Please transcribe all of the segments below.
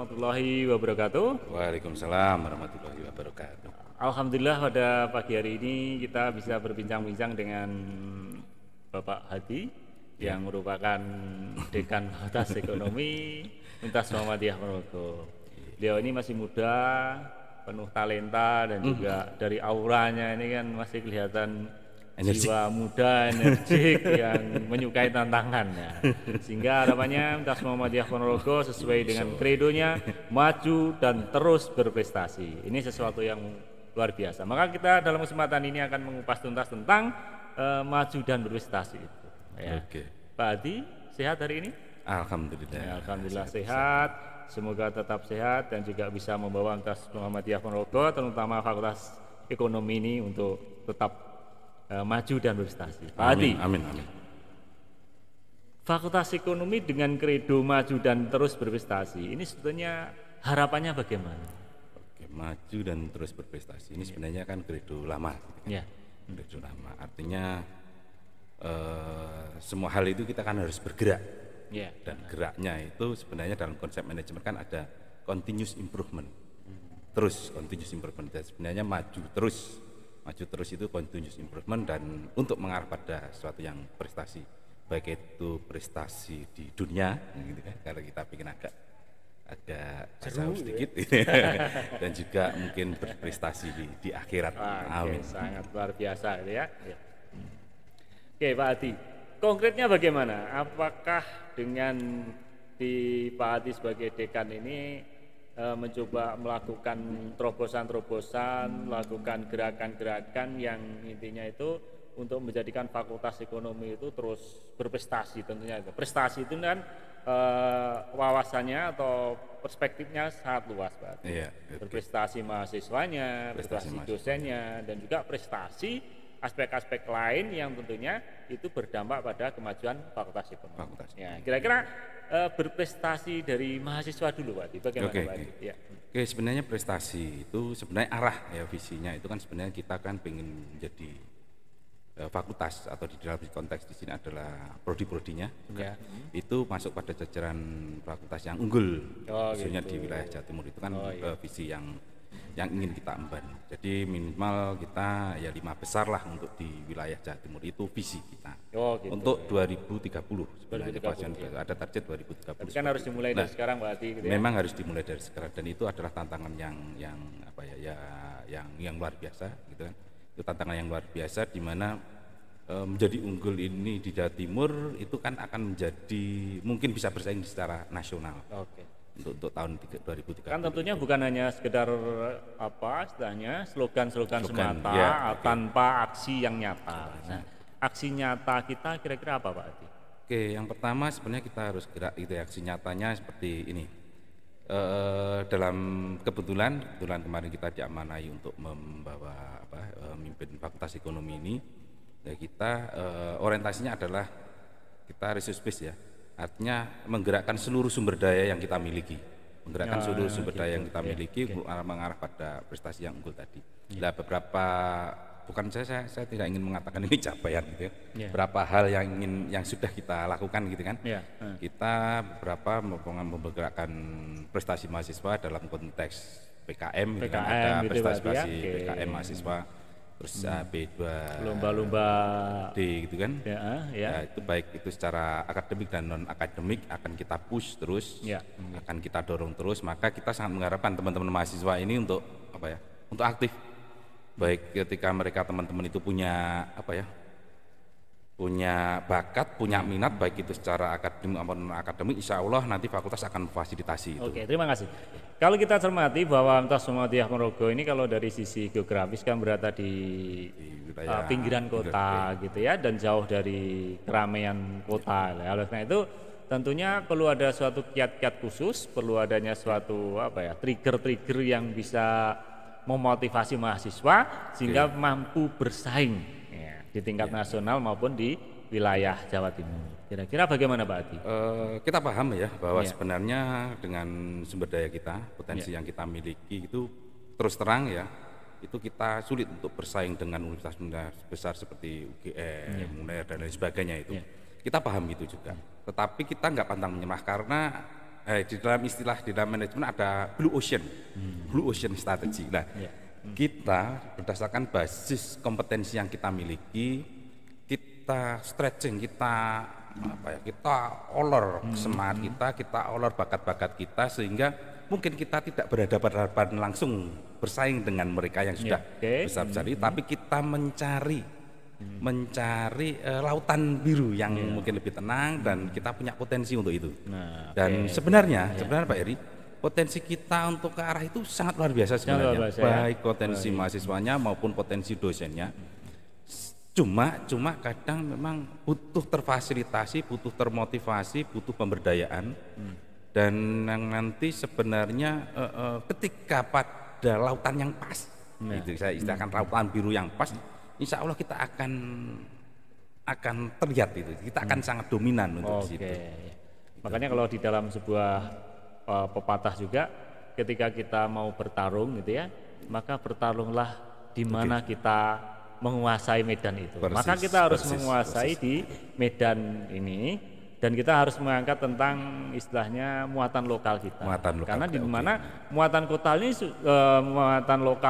warahmatullahi wabarakatuh. Waalaikumsalam warahmatullahi wabarakatuh. Alhamdulillah pada pagi hari ini kita bisa berbincang-bincang dengan Bapak Hadi yang merupakan Dekan Fakultas Ekonomi Universitas Muhammadiyah Ponorogo. Beliau ini masih muda, penuh talenta dan juga dari auranya ini kan masih kelihatan Energik. jiwa muda, energik yang menyukai tantangan ya. Sehingga harapannya Universitas Muhammadiyah Ponorogo sesuai dengan kredonya maju dan terus berprestasi. Ini sesuatu yang luar biasa. Maka kita dalam kesempatan ini akan mengupas tuntas tentang maju dan berprestasi itu. Ya. Oke. Pak Hadi, sehat hari ini? Alhamdulillah. Ya, Alhamdulillah sehat. Semoga tetap sehat dan juga bisa membawa Universitas Muhammadiyah Ponorogo, terutama Fakultas Ekonomi ini untuk tetap maju dan berprestasi. Pak Hadi, Amin, amin. Fakultas Ekonomi dengan kredo maju dan terus berprestasi, ini sebetulnya harapannya bagaimana? Oke, maju dan terus berprestasi. Ini sebenarnya kan kredo lama. Gitu kan? Ya. Kredo lama. Artinya semua hal itu kita kan harus bergerak. Ya. Dan geraknya itu sebenarnya dalam konsep manajemen kan ada continuous improvement. Terus continuous improvement. Dan sebenarnya maju terus itu continuous improvement dan untuk mengarah pada sesuatu yang prestasi, baik itu prestasi di dunia gitu kan, kalau kita bikin agak jauh sedikit dan juga mungkin berprestasi di akhirat. Amin. Sangat luar biasa gitu ya. Oke Pak Hadi, konkretnya bagaimana? Apakah dengan di Pak Hadi sebagai dekan ini mencoba melakukan terobosan-terobosan, melakukan gerakan-gerakan yang intinya itu untuk menjadikan Fakultas Ekonomi itu terus berprestasi tentunya itu. Prestasi itu kan wawasannya atau perspektifnya sangat luas, Pak. Iya, berprestasi mahasiswanya, prestasi dosennya, dan juga prestasi aspek-aspek lain yang tentunya itu berdampak pada kemajuan Fakultas Ekonomi. Ya, kira-kira berprestasi dari mahasiswa dulu Pak, bagaimana Pak? Ya. Oke, sebenarnya prestasi itu sebenarnya arah ya visinya itu kan sebenarnya kita kan pengen menjadi fakultas atau di dalam konteks di sini adalah prodi-prodinya ya. Itu masuk pada jajaran fakultas yang unggul khususnya di wilayah Jawa Timur itu kan visi yang ingin kita emban. Jadi minimal kita ya 5 besar lah untuk di wilayah Jawa Timur itu visi kita. Untuk 2030 sebenarnya ada target 2030. Tapi kan harus dimulai dari sekarang Pak Hadi gitu ya. Memang harus dimulai dari sekarang dan itu adalah tantangan yang luar biasa gitu kan. Itu tantangan yang luar biasa di mana menjadi unggul ini di Jawa Timur itu kan akan menjadi mungkin bisa bersaing secara nasional. Untuk tahun 2030. Kan tentunya bukan hanya sekedar istilahnya slogan-slogan semata tanpa aksi yang nyata. Nah, aksi nyata kita kira-kira apa Pak Hadi? Oke, yang pertama sebenarnya kita harus gerak itu aksi nyatanya seperti ini. Dalam kebetulan kemarin kita diamanai untuk membawa memimpin Fakultas Ekonomi ini. Ya kita orientasinya adalah kita resource base ya. Artinya menggerakkan seluruh sumber daya yang kita miliki, seluruh sumber daya yang kita miliki mengarah pada prestasi yang unggul tadi. Nah, beberapa bukan saya tidak ingin mengatakan ini capaian gitu ya. Beberapa hal yang sudah kita lakukan gitu kan. Kita beberapa menggerakkan prestasi mahasiswa dalam konteks PKM gitu kan, ada prestasi PKM mahasiswa. Terus B2 lomba-lomba D gitu kan ya itu baik itu secara akademik dan non akademik akan kita push terus akan kita dorong terus, maka kita sangat mengharapkan teman-teman mahasiswa ini untuk untuk aktif baik ketika mereka teman-teman itu punya punya bakat, punya minat baik itu secara akademik maupun non akademik, insya Allah nanti fakultas akan memfasilitasi itu. Oke, terima kasih. Kalau kita cermati bahwa Universitas Muhammadiyah Ponorogo ini kalau dari sisi geografis kan berada di wilayah pinggiran kota gitu ya, dan jauh dari keramaian kota. Oleh karena itu tentunya perlu ada suatu kiat-kiat khusus, perlu adanya suatu trigger-trigger yang bisa memotivasi mahasiswa sehingga mampu bersaing di tingkat nasional maupun di wilayah Jawa Timur. Kira-kira bagaimana Pak Hadi? Kita paham ya bahwa sebenarnya dengan sumber daya kita, potensi yang kita miliki itu terus terang ya, itu kita sulit untuk bersaing dengan universitas besar seperti UGM, UNER dan lain sebagainya itu. Kita paham itu juga. Tetapi kita nggak pantang menyerah karena di dalam istilah di dalam manajemen ada blue ocean strategy. Nah, kita berdasarkan basis kompetensi yang kita miliki, kita stretching, kita olor semangat kita olor bakat-bakat kita sehingga mungkin kita tidak berhadapan langsung bersaing dengan mereka yang sudah besar-besar itu, tapi kita mencari lautan biru yang mungkin lebih tenang dan kita punya potensi untuk itu. Dan sebenarnya Pak Heri, potensi kita untuk ke arah itu sangat luar biasa sebenarnya, baik potensi mahasiswanya maupun potensi dosennya. Cuma kadang memang butuh terfasilitasi, butuh termotivasi, butuh pemberdayaan. Dan yang nanti sebenarnya ketika pada lautan yang pas, itu saya istilahkan lautan biru yang pas, insya Allah kita akan terlihat itu, kita akan sangat dominan untuk situ. Makanya kalau di dalam sebuah pepatah juga, ketika kita mau bertarung gitu ya, maka bertarunglah di mana kita menguasai medan itu. Maka kita harus menguasai di medan ini, dan kita harus mengangkat tentang istilahnya muatan lokal kita. Karena di mana muatan lokal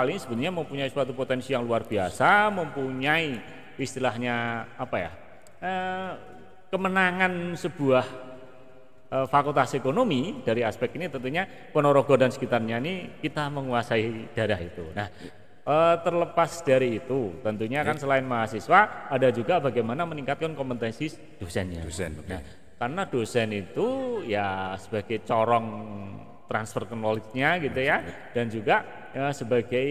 ini sebenarnya mempunyai suatu potensi yang luar biasa, mempunyai istilahnya kemenangan sebuah fakultas ekonomi. Dari aspek ini tentunya Ponorogo dan sekitarnya ini kita menguasai daerah itu. Nah, terlepas dari itu tentunya kan selain mahasiswa ada juga bagaimana meningkatkan kompetensi dosennya. Nah, karena dosen itu ya sebagai corong transfer knowledge-nya gitu ya, dan juga sebagai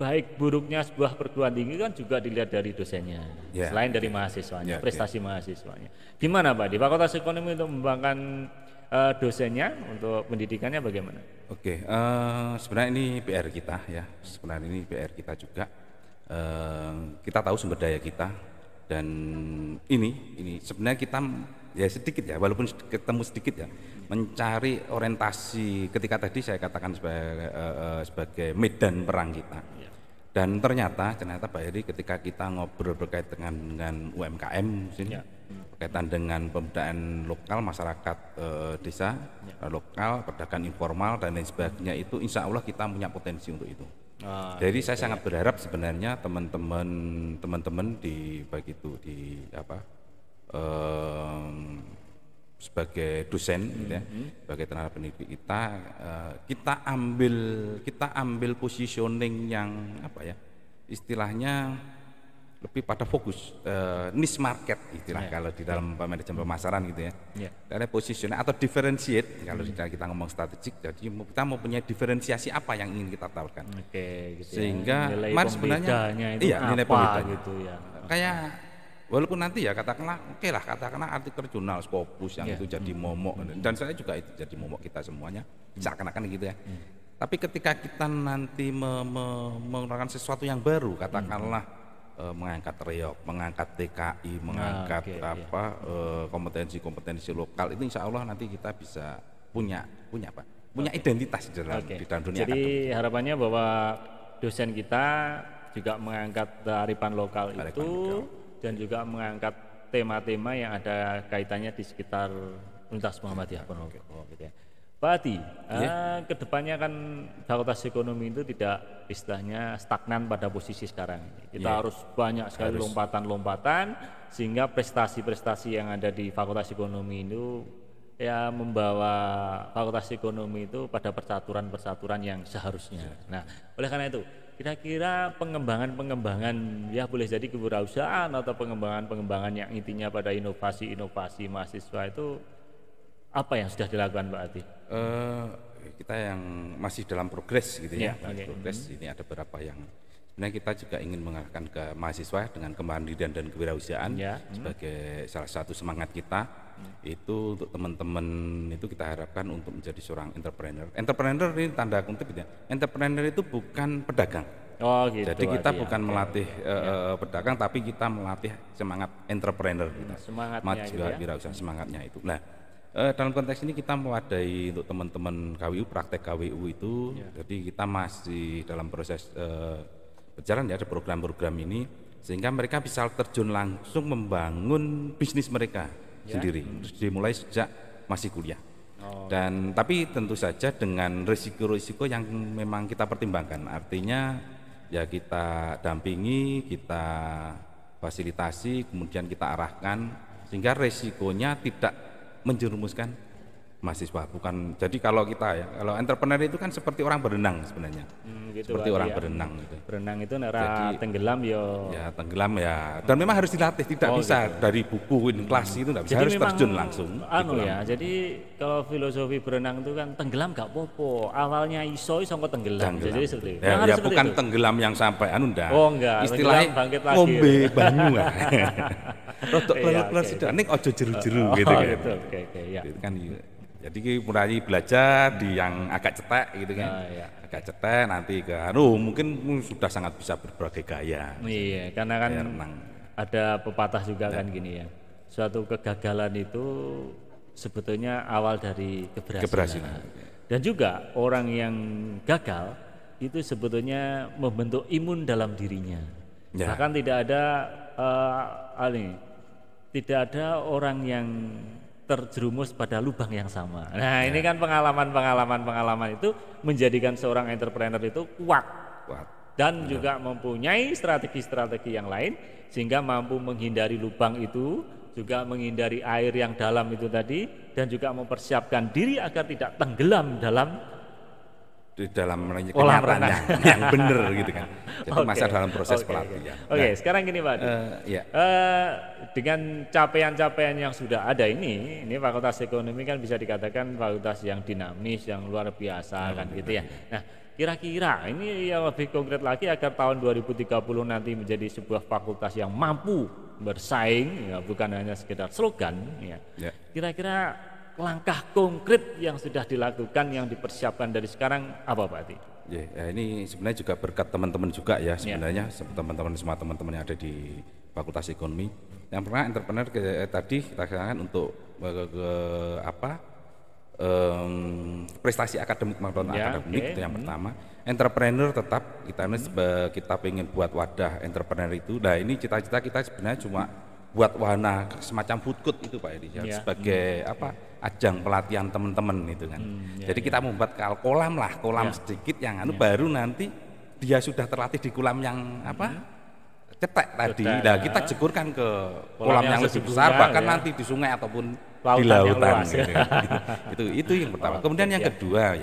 baik buruknya sebuah perguruan tinggi kan juga dilihat dari dosennya, selain dari mahasiswanya, prestasi mahasiswanya. Gimana Pak di Fakultas Ekonomi untuk mengembangkan dosennya, untuk pendidikannya bagaimana? Sebenarnya ini PR kita ya, juga. Kita tahu sumber daya kita, dan ini sebenarnya kita ya sedikit ya, walaupun ketemu sedikit ya, mencari orientasi ketika tadi saya katakan sebagai medan perang kita. Dan ternyata Pak Heri, ketika kita ngobrol berkaitan dengan UMKM berkaitan dengan pemberdayaan lokal masyarakat desa lokal, pedagang informal dan lain sebagainya, itu insya Allah kita punya potensi untuk itu. Jadi saya sangat berharap sebenarnya teman-teman di baik itu di sebagai dosen gitu ya, sebagai tenaga pendidik kita ambil positioning yang istilahnya lebih pada fokus niche market kalau di dalam manajemen pemasaran gitu ya. Karena positioning atau differentiate kalau kita ngomong strategik, jadi kita mau punya diferensiasi apa yang ingin kita tawarkan. Sehingga nilai sebenarnya nilai pembedanya gitu ya. Kayak walaupun nanti ya katakanlah artikel jurnal Scopus yang itu jadi momok, dan saya juga itu jadi momok kita semuanya seakan-akan gitu ya. Tapi ketika kita nanti mengeluarkan sesuatu yang baru, katakanlah mengangkat reok, mengangkat TKI, mengangkat kompetensi lokal, itu insya Allah nanti kita bisa punya identitas di dalam dunia. Jadi harapannya bahwa dosen kita juga mengangkat kearifan lokal itu, dan juga mengangkat tema-tema yang ada kaitannya di sekitar Universitas Muhammadiyah Ponorogo gitu ya. Pak Adi, kedepannya kan Fakultas Ekonomi itu tidak istilahnya stagnan pada posisi sekarang ini. Kita harus banyak sekali lompatan-lompatan, sehingga prestasi-prestasi yang ada di Fakultas Ekonomi itu ya membawa Fakultas Ekonomi itu pada persaturan-persaturan yang seharusnya. Nah, oleh karena itu kira-kira pengembangan ya boleh jadi kewirausahaan atau pengembangan yang intinya pada inovasi mahasiswa itu apa yang sudah dilakukan Pak Adi? Kita yang masih dalam progres gitu ya. Progres ini ada beberapa yang sebenarnya kita juga ingin mengarahkan ke mahasiswa dengan kemandirian dan kewirausahaan sebagai salah satu semangat kita. Itu untuk teman-teman itu kita harapkan untuk menjadi seorang entrepreneur. Entrepreneur ini tanda kutip ya. Entrepreneur itu bukan pedagang. Jadi kita bukan melatih pedagang, tapi kita melatih semangat entrepreneur kita. Semangatnya juga wirausaha semangatnya itu. Nah, dalam konteks ini kita mewadai untuk teman-teman KWU, praktek KWU itu, jadi kita masih dalam proses berjalan ya, ada program-program ini, sehingga mereka bisa terjun langsung membangun bisnis mereka sendiri, dimulai sejak masih kuliah. Dan tapi tentu saja dengan risiko-risiko yang memang kita pertimbangkan. Artinya ya kita dampingi, kita fasilitasi, kemudian kita arahkan sehingga risikonya tidak menjerumuskan mahasiswa. Bukan, jadi kalau kita ya, kalau entrepreneur itu kan seperti orang berenang sebenarnya, gitu seperti orang berenang gitu. Berenang itu nera tenggelam ya tenggelam ya, dan memang harus dilatih, tidak bisa gitu. Dari buku kelas itu tidak bisa, jadi harus terjun langsung ya. Jadi kalau filosofi berenang itu kan tenggelam gak popo, awalnya iso kok tenggelam. Jadi seperti itu. Ya bukan itu. Tenggelam yang sampai enggak. Enggak, istilahnya ngombe banyu lah. Rotok keluar sidak ning ojo jeru-jeru gitu kan. Ya. Itu kan jadi mulai belajar di yang agak cetek gitu kan, agak cetek nanti ke mungkin sudah sangat bisa berbagai gaya. Iya, karena kan ada pepatah juga kan gini ya, suatu kegagalan itu sebetulnya awal dari keberhasilan. Dan juga orang yang gagal itu sebetulnya membentuk imun dalam dirinya. Bahkan tidak ada orang yang terjerumus pada lubang yang sama. Nah, ini kan pengalaman itu menjadikan seorang entrepreneur itu kuat. Dan juga mempunyai strategi-strategi yang lain sehingga mampu menghindari lubang itu, juga menghindari air yang dalam itu tadi, dan juga mempersiapkan diri agar tidak tenggelam di dalam kenyataannya yang benar gitu kan. Jadi masa dalam proses pelatihan. Sekarang gini Pak. Dengan capaian-capaian yang sudah ada ini Fakultas Ekonomi kan bisa dikatakan fakultas yang dinamis, yang luar biasa kan gitu ya. Nah, kira-kira ini yang lebih konkret lagi agar tahun 2030 nanti menjadi sebuah fakultas yang mampu bersaing, ya, bukan hanya sekedar slogan ya. Kira-kira langkah konkret yang sudah dilakukan, yang dipersiapkan dari sekarang apa Pak Ati? Ini sebenarnya juga berkat teman-teman juga ya sebenarnya, semua teman-teman yang ada di Fakultas Ekonomi. Yang pertama entrepreneur tadi kita katakan untuk prestasi akademik maupun akademik itu yang pertama. Entrepreneur tetap kita pengen buat wadah entrepreneur itu. Nah ini cita-cita kita sebenarnya cuma buat wahana semacam food court itu Pak Edi sebagai ajang pelatihan teman-teman itu kan. Jadi kita membuat kolam sedikit yang baru nanti dia sudah terlatih di kolam yang cetek tadi. Nah kita jekurkan ke kolam yang lebih besar, bahkan nanti di sungai ataupun di lautan gitu. Itu yang pertama. Kemudian yang kedua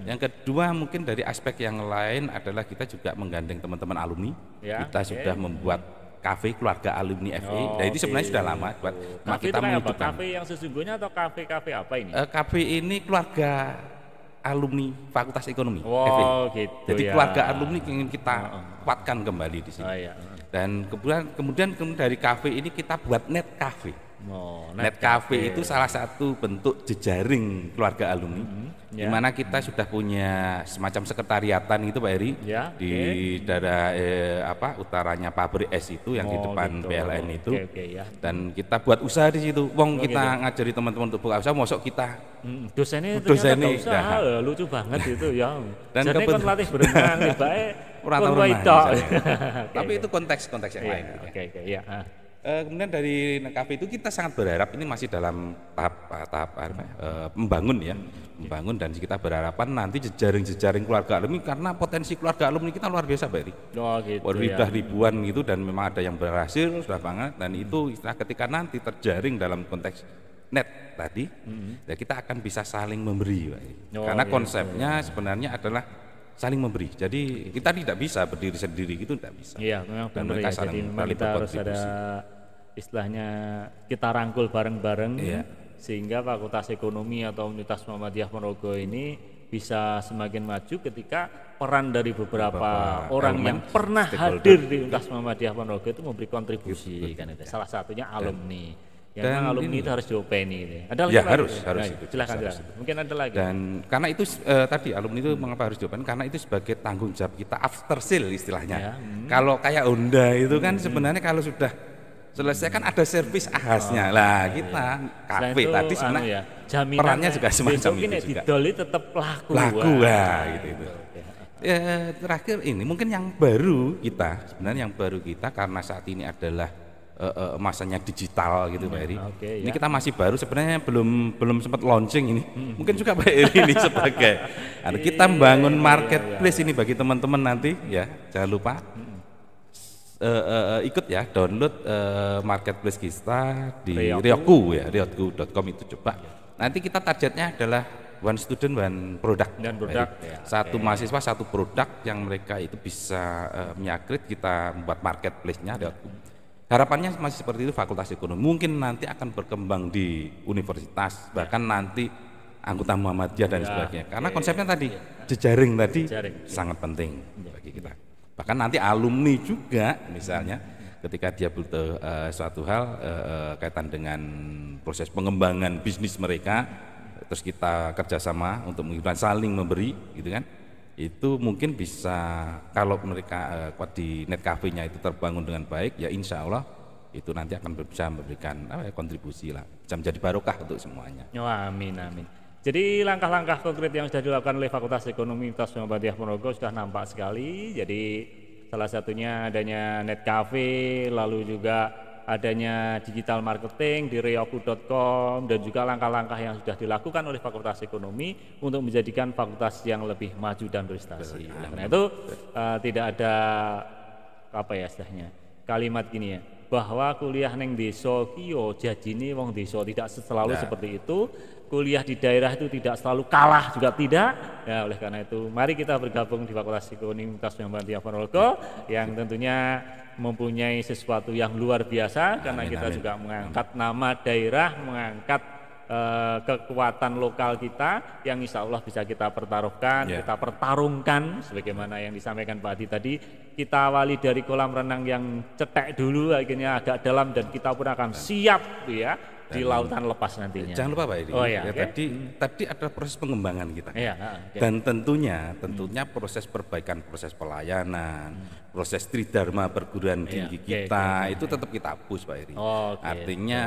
Yang kedua mungkin dari aspek yang lain adalah kita juga menggandeng teman-teman alumni. Kita sudah membuat kafe keluarga alumni FE. Nah itu sebenarnya sudah lama buat kita menghidupkan. Kafe yang sesungguhnya atau kafe apa ini? Kafe ini keluarga alumni Fakultas Ekonomi FE. Gitu. Jadi keluarga alumni ingin kita kuatkan kembali di sini. Dan kemudian dari kafe ini kita buat net cafe. Net cafe itu salah satu bentuk jejaring keluarga alumni, di mana kita sudah punya semacam sekretariatan itu Pak Eri di daerah utaranya pabrik es itu yang di depan PLN itu, dan kita buat usaha di situ. Kita ngajari teman-teman untuk buka usaha, mosok kita dosennya ternyata usaha, lucu banget itu ya. Dan kebetulan latih berenang orang tahu tapi itu konteks yang lain. Kemudian dari kafe itu kita sangat berharap ini masih dalam tahap membangun membangun, dan kita berharapan nanti jejaring keluarga alumni, karena potensi keluarga alumni kita luar biasa Pak Eri. Sudah ribuan gitu, dan memang ada yang berhasil sudah banget, dan itu istilah ketika nanti terjaring dalam konteks net tadi, ya kita akan bisa saling memberi Pak Eri. Karena konsepnya sebenarnya adalah saling memberi. Jadi kita tidak bisa berdiri sendiri gitu, tidak bisa. Iya, memang benar ya. Jadi memang kita harus ada istilahnya kita rangkul bareng-bareng sehingga Fakultas Ekonomi atau Universitas Muhammadiyah Ponorogo ini bisa semakin maju ketika peran dari beberapa orang yang pernah hadir di Universitas Muhammadiyah Ponorogo itu memberi kontribusi kan itu. Salah satunya alumni. Yang alumni itu harus diopeni itu. Ada lagi harus itu. Silakan. Mungkin ada lagi. Dan karena itu tadi alumni itu mengapa harus diopeni? Karena itu sebagai tanggung jawab kita after sale istilahnya. Kalau kayak Honda itu kan sebenarnya kalau sudah selesai kan ada servis ahasnya lah, kita kafe tadi sebenarnya perannya juga semacam itu juga. Didoli tetap laku gitu. Terakhir ini mungkin yang baru kita sebenarnya karena saat ini adalah masanya digital gitu Pak Eri. Ini ya. kita masih baru sebenarnya belum sempat launching ini. Mungkin juga Pak Eri ini sebagai kita membangun marketplace ini bagi teman-teman nanti ya. Jangan lupa ikut ya, download marketplace kita di Ryoku ya, ryoku.com itu coba. Nanti kita targetnya adalah one student one product. Dan produk ya. Satu mahasiswa satu produk yang mereka itu bisa menyakrit, kita membuat marketplace-nya Ryoku. Harapannya masih seperti itu fakultas ekonomi. Mungkin nanti akan berkembang di universitas, bahkan nanti anggota Muhammadiyah dan sebagainya. Karena konsepnya tadi jejaring tadi sangat penting bagi kita. Bahkan nanti alumni juga misalnya ketika dia butuh suatu hal kaitan dengan proses pengembangan bisnis mereka, terus kita kerjasama untuk saling memberi, gitu kan? Itu mungkin bisa kalau mereka kuat di net cafe-nya itu terbangun dengan baik, ya insya Allah itu nanti akan bisa memberikan kontribusi lah, bisa menjadi barokah untuk semuanya. Oh, amin amin. Jadi langkah-langkah konkret yang sudah dilakukan oleh Fakultas Ekonomi Universitas Muhammadiyah Ponorogo sudah nampak sekali. Jadi salah satunya adanya net cafe, lalu juga adanya digital marketing di ryoku.com, dan juga langkah-langkah yang sudah dilakukan oleh Fakultas Ekonomi untuk menjadikan fakultas yang lebih maju dan berprestasi. Karena itu tidak ada apa ya istilahnya kalimat gini ya, bahwa kuliah neng deso kiyo jajine wong deso, tidak selalu seperti itu. Kuliah di daerah itu tidak selalu kalah juga tidak. Ya, oleh karena itu mari kita bergabung di Fakultas Ekonomi Universitas Muhammadiyah Ponorogo yang tentunya mempunyai sesuatu yang luar biasa, karena kita juga mengangkat nama daerah, mengangkat kekuatan lokal kita yang insya Allah bisa kita pertaruhkan, kita pertarungkan sebagaimana yang disampaikan Pak Adi tadi. Kita awali dari kolam renang yang cetek dulu, akhirnya agak dalam, dan kita pun akan siap ya di lautan lepas nantinya. Jangan lupa Pak Edi, tadi ada proses pengembangan kita. Dan tentunya proses perbaikan, proses pelayanan, proses tridharma perguruan tinggi kita itu tetap kita hapus Pak Edi. Artinya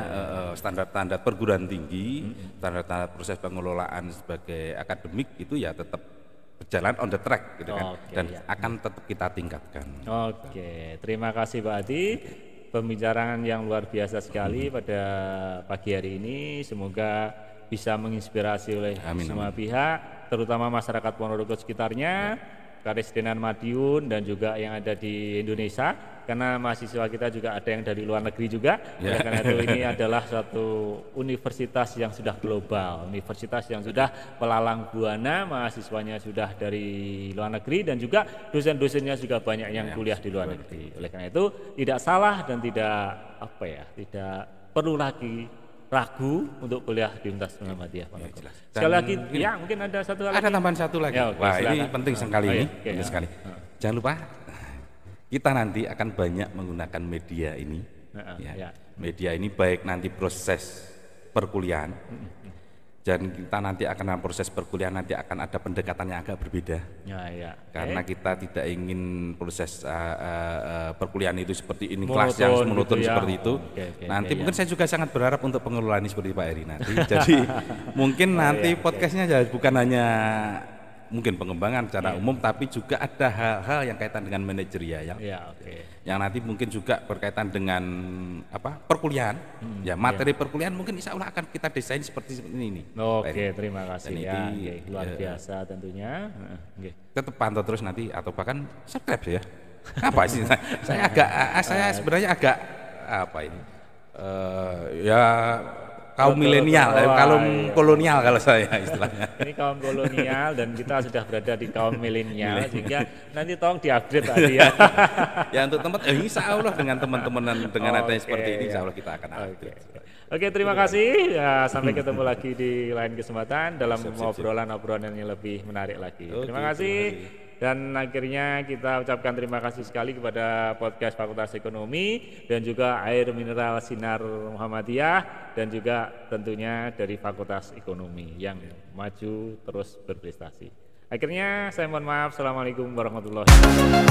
standar-standar perguruan tinggi, standar-standar proses pengelolaan sebagai akademik itu ya tetap berjalan on the track gitu kan, dan akan tetap kita tingkatkan. Terima kasih Pak Adi. Pembicaraan yang luar biasa sekali pada pagi hari ini, semoga bisa menginspirasi oleh semua pihak, terutama masyarakat Ponorogo sekitarnya, Karesidenan Madiun, dan juga yang ada di Indonesia, karena mahasiswa kita juga ada yang dari luar negeri juga. Oleh karena itu ini adalah suatu universitas yang sudah global, universitas yang sudah melalang buana, mahasiswanya sudah dari luar negeri, dan juga dosen-dosennya juga banyak yang kuliah di luar negeri. Oleh karena itu tidak salah dan tidak tidak perlu lagi ragu untuk kuliah di Universitas Muhammadiyah Ponorogo. Sekali lagi, mungkin ada satu lagi. Ada tambahan satu lagi. Wah, ini penting sekali ini, penting sekali. Jangan lupa kita nanti akan banyak menggunakan media ini. Media ini baik nanti proses perkuliahan, dan kita nanti akan dalam proses perkuliahan nanti akan ada pendekatan yang agak berbeda. Karena kita tidak ingin proses perkuliahan itu seperti ini, kelas yang monoton seperti itu. Nanti mungkin saya juga sangat berharap untuk pengelolaan ini seperti Pak Eri nanti. Jadi mungkin nanti podcastnya bukan hanya mungkin pengembangan secara umum, tapi juga ada hal-hal yang kaitan dengan manajerial yang nanti mungkin juga berkaitan dengan perkuliahan, materi perkuliahan mungkin insya Allah akan kita desain seperti ini. Terima kasih luar biasa tentunya. Tetap pantau terus nanti, atau bahkan subscribe ya. Apa sih? saya sebenarnya agak kaum milenial, kaum kolonial kalau saya istilahnya. Ini kaum kolonial dan kita sudah berada di kaum milenial, sehingga nanti tolong diupgrade tadi ya. Ya untuk tempat, insya Allah dengan teman-teman dengan adanya seperti ini, insya Allah kita akan upgrade. Terima kasih. Sampai ketemu lagi di lain kesempatan dalam obrolan-obrolan yang lebih menarik lagi. Terima kasih. Dan akhirnya kita ucapkan terima kasih sekali kepada podcast Fakultas Ekonomi, dan juga Air Mineral Sinar Muhammadiyah, dan juga tentunya dari Fakultas Ekonomi yang maju terus berprestasi. Akhirnya saya mohon maaf. Assalamualaikum warahmatullahi wabarakatuh.